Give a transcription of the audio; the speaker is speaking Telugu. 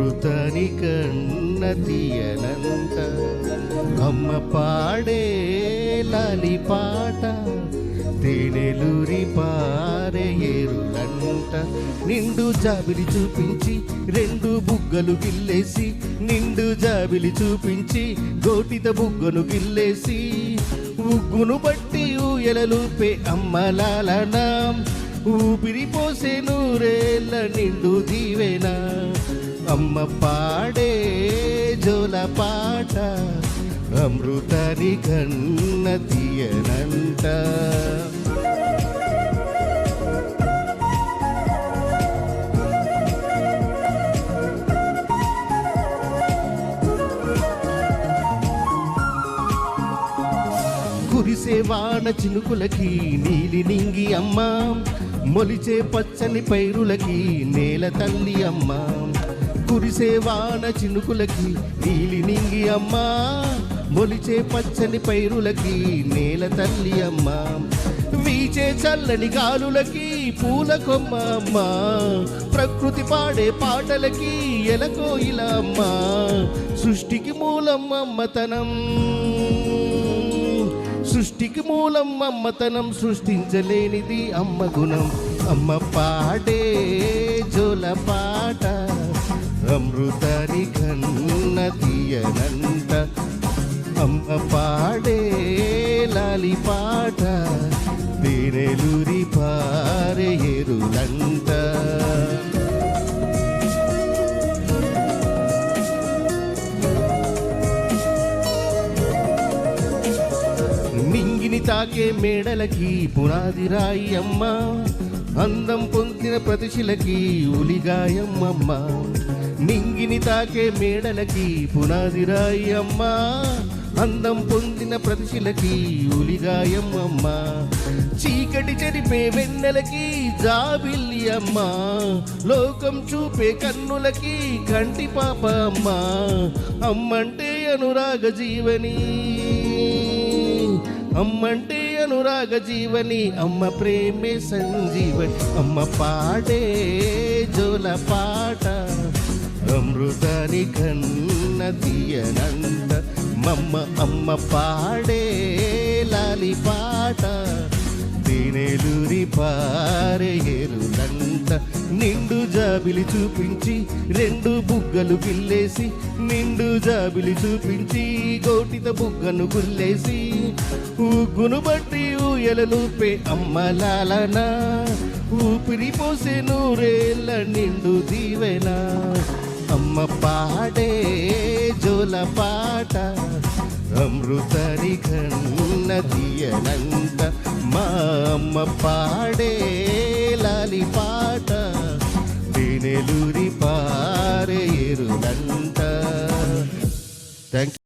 అమృతాని కన్న తీయనంట అమ్మ పాడే లాలి పాట తేనెలూరి పారే ఏరులంట నిండు జాబిలి చూపించి రెండు బుగ్గలు గిల్లేసి నిండు జాబిలి చూపించి గోటిత బుగ్గను గిల్లేసి ఉగ్గును బట్టి ఊయలలుపే అమ్మ లాలనా ఊపిరి పోసే నూరేళ్ళ నిండు దీవెనా అమ్మ పాడే జోల పాట అమృతాని కన్న తీయనంట కురిసే వాన చినుకులకి నీలి నింగి అమ్మ మొలిచే పచ్చని పైరులకి నేల తల్లి అమ్మ కురిసే వాన చినుకులకి నీలి నింగి అమ్మ మొలిచే పచ్చని పైరులకి నేల తల్లి అమ్మ వీచే చల్లని గాలులకి పూల కొమ్మ అమ్మ ప్రకృతి పాడే పాటలకి ఎలకోయిల అమ్మ సృష్టికి మూలం అమ్మతనం సృష్టికి మూలం అమ్మతనం సృష్టించలేనిది అమ్మ గుణం అమ్మ పాడే జోల పాట అమృతాని కన్న తీయనంట అమ్మ పాడే లాలి పాట తేనెలూరి పారే ఏరులంట నింగిని తాకే మేడలకి పునాది రాయి అమ్మ అందం పొందిన ప్రతిశిలకి ఉలిగాయమ్మమ్మ నింగిని తాకే మేడలకి పునాది రాయి అమ్మ అందం పొందిన ప్రతిశిలకి ఉలిగాయమ్మమ్మ చీకటి చెరిపే వెన్నెలకి జాబిల్లి అమ్మ లోకం చూపే కన్నులకి కంటి పాప అమ్మ అమ్మంటే అనురాగ జీవని అమ్మంటే అనురాగ జీవని అమ్మ ప్రేమే సంజీవని అమ్మ పాడే జోల పాట అమృతాని కన్న తీయనంట మమ్మ అమ్మ పాడే లాలి పాట తేనెలూరి పారే ఏరులంట నిండు జాబిలి చూపించి రెండు బుగ్గలు గిల్లేసి నిండు జాబిలి చూపించి గోటిత బుగ్గను గుల్లేసి ఉగ్గును బట్టి ఊయలలుపే అమ్మ లాలనా ఊపిరి పోసే నూరేళ్ళ నిండు దీవెనా అమ్మ పాడే జోల పాట అమృతాని కన్న తీయనంట మా అమ్మ పాడే లాలి పాట తేనెలూరి పారే ఏరులంట థ్యాంక్ యూ.